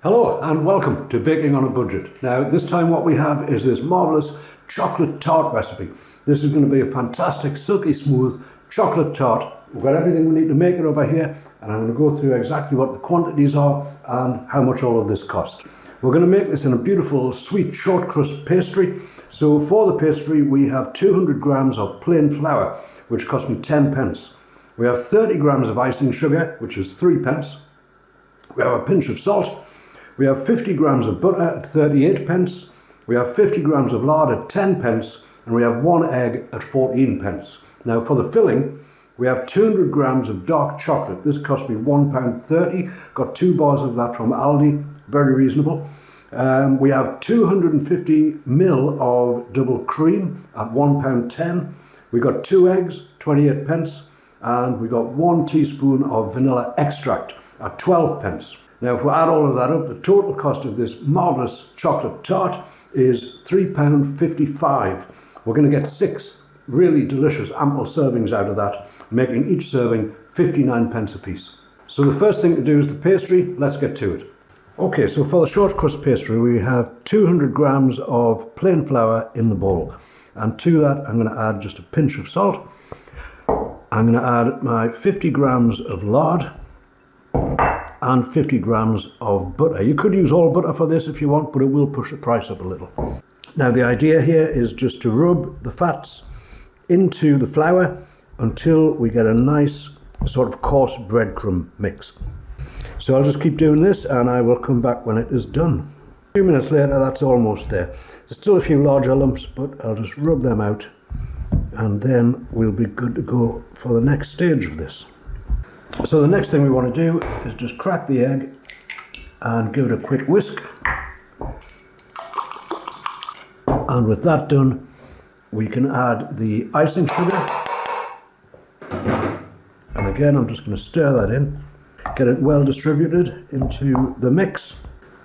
Hello and welcome to Baking on a Budget. Now this time what we have is this marvellous chocolate tart recipe. This is going to be a fantastic silky smooth chocolate tart. We've got everything we need to make it over here, and I'm going to go through exactly what the quantities are and how much all of this cost. We're going to make this in a beautiful sweet short crust pastry. So for the pastry we have 200 grams of plain flour, which cost me 10 pence. We have 30 grams of icing sugar, which is 3 pence. We have a pinch of salt. We have 50 grams of butter at 38 pence. We have 50 grams of lard at 10 pence. And we have 1 egg at 14 pence. Now for the filling, we have 200 grams of dark chocolate. This cost me £1.30. Got 2 bars of that from Aldi, very reasonable. We have 250 ml of double cream at £1.10. We got 2 eggs, 28 pence. And we got 1 teaspoon of vanilla extract at 12 pence. Now if we add all of that up, the total cost of this marvellous chocolate tart is £3.55. We're going to get 6 really delicious ample servings out of that, making each serving 59 pence a piece. So the first thing to do is the pastry. Let's get to it. Okay, so for the short crust pastry we have 200 grams of plain flour in the bowl, and to that I'm going to add just a pinch of salt. I'm going to add my 50 grams of lard and 50 grams of butter. You could use all butter for this if you want, but it will push the price up a little. Now the idea here is just to rub the fats into the flour until we get a nice sort of coarse breadcrumb mix. So I'll just keep doing this and I will come back when it is done. A few minutes later, that's almost there. There's still a few larger lumps, but I'll just rub them out and then we'll be good to go for the next stage of this. So the next thing we want to do is just crack the egg and give it a quick whisk. And with that done, we can add the icing sugar. And again, I'm just going to stir that in, get it well distributed into the mix.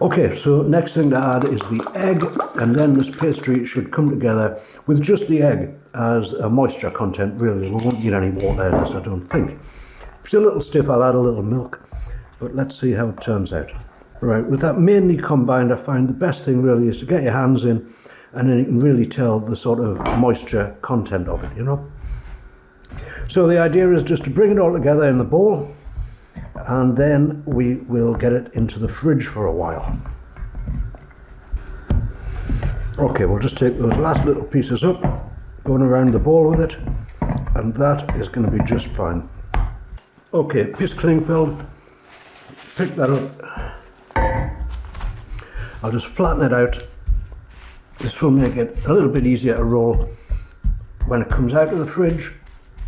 Okay, so next thing to add is the egg, and then this pastry should come together with just the egg as a moisture content, really. We won't need any water in this, I don't think. If it's a little stiff, I'll add a little milk, but let's see how it turns out. Right, with that mainly combined, I find the best thing really is to get your hands in, and then you can really tell the sort of moisture content of it, you know. So the idea is just to bring it all together in the bowl, and then we will get it into the fridge for a while. Okay, we'll just take those last little pieces up, going around the bowl with it, and that is going to be just fine. Okay, piece cling filled, pick that up. I'll just flatten it out. This will make it a little bit easier to roll when it comes out of the fridge.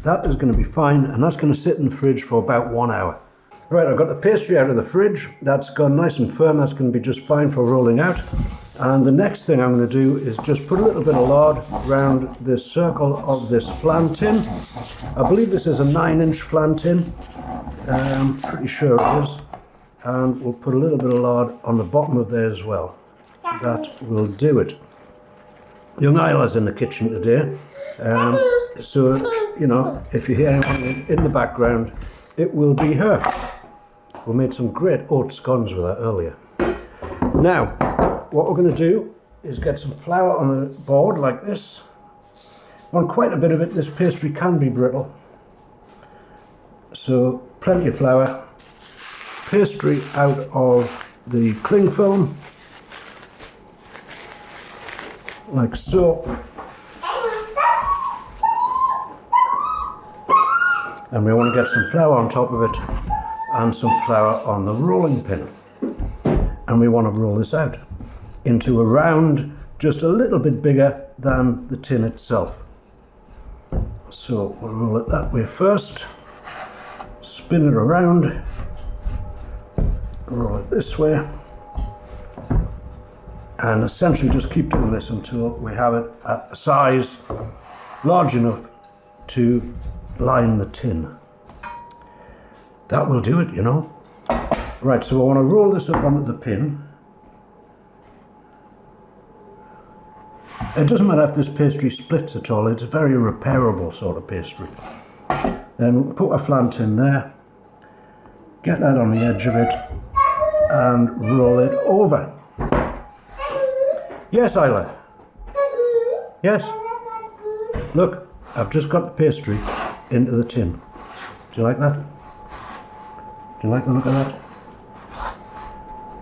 That is going to be fine, and that's going to sit in the fridge for about 1 hour. Right, I've got the pastry out of the fridge. That's gone nice and firm. That's going to be just fine for rolling out. And the next thing I'm going to do is just put a little bit of lard around the circle of this flan tin. I believe this is a 9-inch flan tin. I'm pretty sure it is. And we'll put a little bit of lard on the bottom of there as well. That will do it. Young Isla's in the kitchen today. So, you know, if you hear anyone in the background, it will be her. We made some great oat scones with her earlier. Now, what we're going to do is get some flour on a board like this. Want quite a bit of it. This pastry can be brittle. So plenty of flour. Pastry out of the cling film, like so. And we want to get some flour on top of it and some flour on the rolling pin. And we want to roll this out into a round just a little bit bigger than the tin itself. So we'll roll it that way first, spin it around, roll it this way, and essentially just keep doing this until we have it at a size large enough to line the tin. That will do it, you know. Right, so I want to roll this up onto the pin. It doesn't matter if this pastry splits at all, it's a very repairable sort of pastry. Then put a flan tin there, get that on the edge of it, and roll it over. Yes, Isla? Yes? Look, I've just got the pastry into the tin. Do you like that? Do you like the look of that?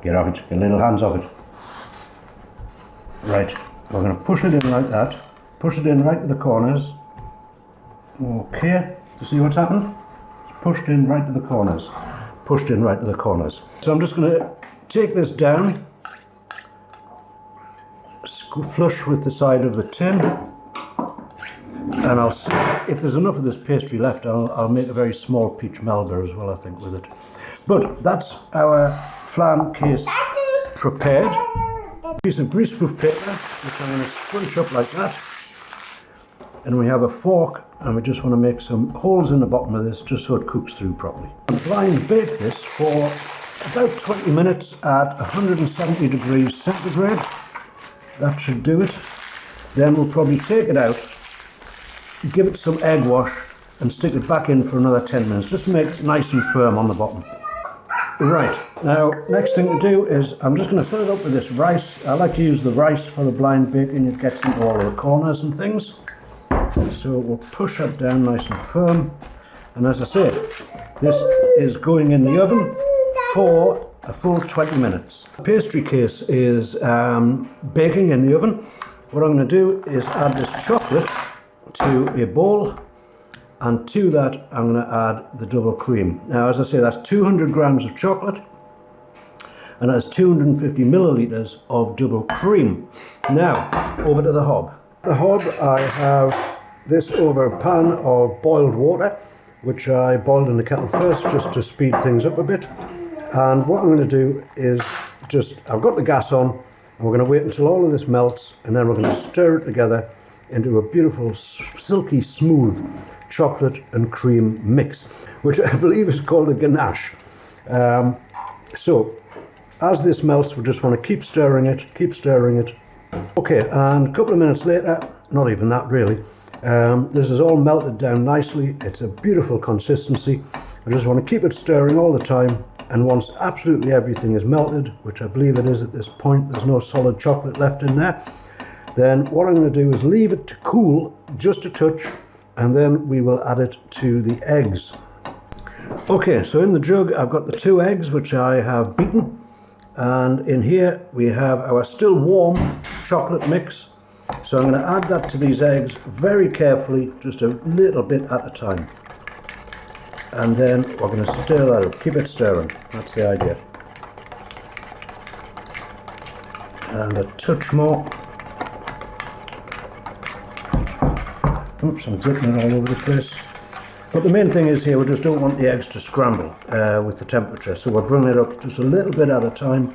Get off it, get little hands off it. Right, we're going to push it in like that. Push it in right to the corners. Okay, do you see what's happened? It's pushed in right to the corners. Pushed in right to the corners. So I'm just going to take this down, flush with the side of the tin, and I'll see if there's enough of this pastry left. I'll make a very small peach melba as well, I think, with it. But that's our flan case prepared. A piece of greaseproof paper, which I'm going to scrunch up like that. And we have a fork, and we just want to make some holes in the bottom of this just so it cooks through properly. I'm blind bake this for about 20 minutes at 170 degrees centigrade. That should do it. Then we'll probably take it out, give it some egg wash, and stick it back in for another 10 minutes just to make it nice and firm on the bottom. Right, now next thing to do is I'm just going to fill it up with this rice. I like to use the rice for the blind baking. It gets into all of the corners and things. So we'll push that down nice and firm. And as I say, this is going in the oven for a full 20 minutes. The pastry case is baking in the oven. What I'm going to do is add this chocolate to a bowl, and to that I'm going to add the double cream. Now, as I say, that's 200 grams of chocolate, and that's 250 milliliters of double cream. Now, over to the hob. The hob, I have this over a pan of boiled water, which I boiled in the kettle first just to speed things up a bit. And what I'm going to do is I've got the gas on, and we're going to wait until all of this melts, and then we're going to stir it together into a beautiful silky smooth chocolate and cream mix, which I believe is called a ganache. So as this melts, we just want to keep stirring it. Okay, and a couple of minutes later, not even that really, this is all melted down nicely. It's a beautiful consistency. I just want to keep it stirring all the time, and once absolutely everything is melted, which I believe it is at this point, there's no solid chocolate left in there, then what I'm going to do is leave it to cool just a touch, and then we will add it to the eggs. Okay, so in the jug I've got the 2 eggs which I have beaten, and in here we have our still warm chocolate mix. So I'm going to add that to these eggs very carefully, just a little bit at a time. And then we're going to stir that up, keep it stirring, that's the idea. And a touch more. Oops, I'm dripping it all over the place. But the main thing is here, we just don't want the eggs to scramble with the temperature. So we're bringing it up just a little bit at a time.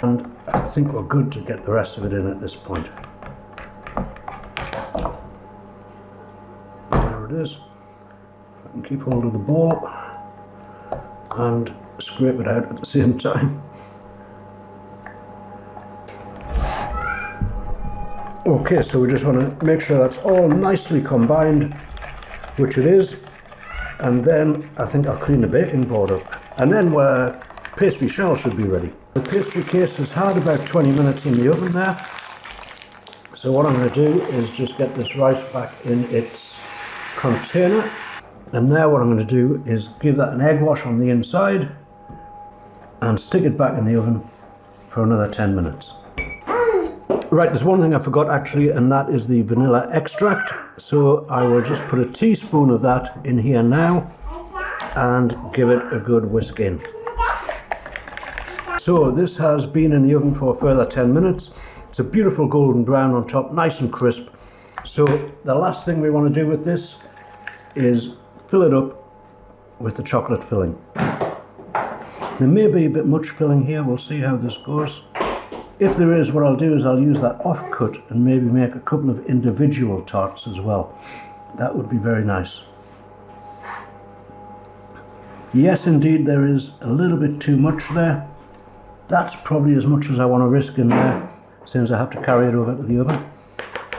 And I think we're good to get the rest of it in at this point. There it is. If I can keep hold of the bowl and scrape it out at the same time. Okay, so we just want to make sure that's all nicely combined, which it is, and then I think I'll clean the baking board up, and then pastry shell should be ready. The pastry case has had about 20 minutes in the oven there, so what I'm going to do is just get this rice back in its container, and now what I'm going to do is give that an egg wash on the inside and stick it back in the oven for another 10 minutes. Right, there's one thing I forgot actually, and that is the vanilla extract. So I will just put a teaspoon of that in here now and give it a good whisk in. So this has been in the oven for a further 10 minutes. It's a beautiful golden brown on top, nice and crisp. So the last thing we want to do with this is fill it up with the chocolate filling. There may be a bit much filling here, we'll see how this goes. If there is, what I'll do is I'll use that offcut and maybe make a couple of individual tarts as well. That would be very nice. Yes, indeed, there is a little bit too much there. That's probably as much as I want to risk in there, since I have to carry it over to the oven.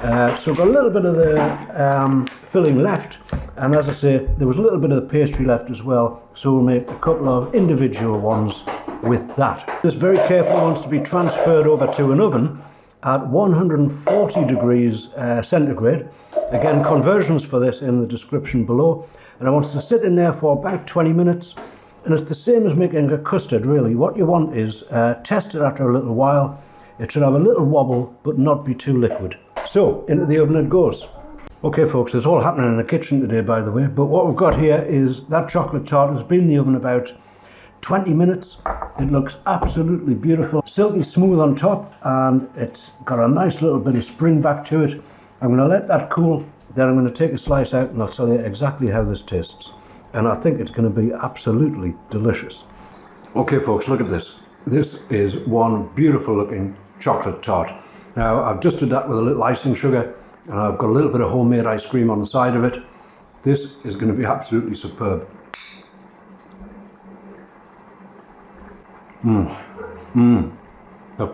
So I've got a little bit of the filling left, and as I say, there was a little bit of the pastry left as well, so we'll make a couple of individual ones with that. This very carefully wants to be transferred over to an oven at 140 degrees centigrade. Again, conversions for this in the description below. And I want to sit in there for about 20 minutes. And it's the same as making a custard, really. What you want is test it after a little while. It should have a little wobble, but not be too liquid. So, into the oven it goes. Okay folks, it's all happening in the kitchen today, by the way, but what we've got here is that chocolate tart has been in the oven about 20 minutes. It looks absolutely beautiful, silky smooth on top, and it's got a nice little bit of spring back to it. I'm going to let that cool, then I'm going to take a slice out and I'll tell you exactly how this tastes. And I think it's going to be absolutely delicious. Okay folks, look at this. This is one beautiful looking chocolate tart. Now I've just did that with a little icing sugar, and I've got a little bit of homemade ice cream on the side of it. This is going to be absolutely superb. The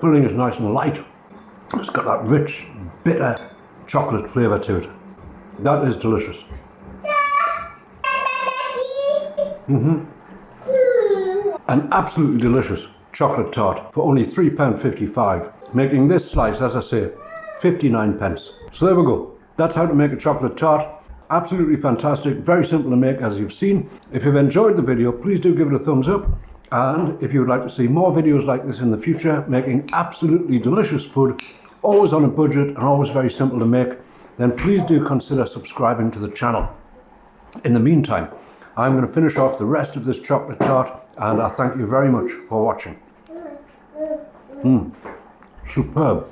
filling is nice and light. It's got that rich, bitter chocolate flavour to it. That is delicious. An absolutely delicious chocolate tart for only £3.55, making this slice, as I say, 59 pence. So there we go. That's how to make a chocolate tart. Absolutely fantastic, very simple to make, as you've seen. If you've enjoyed the video, please do give it a thumbs up. And if you would like to see more videos like this in the future, making absolutely delicious food, always on a budget and always very simple to make, then please do consider subscribing to the channel. In the meantime, I'm going to finish off the rest of this chocolate tart, and I thank you very much for watching. Superb.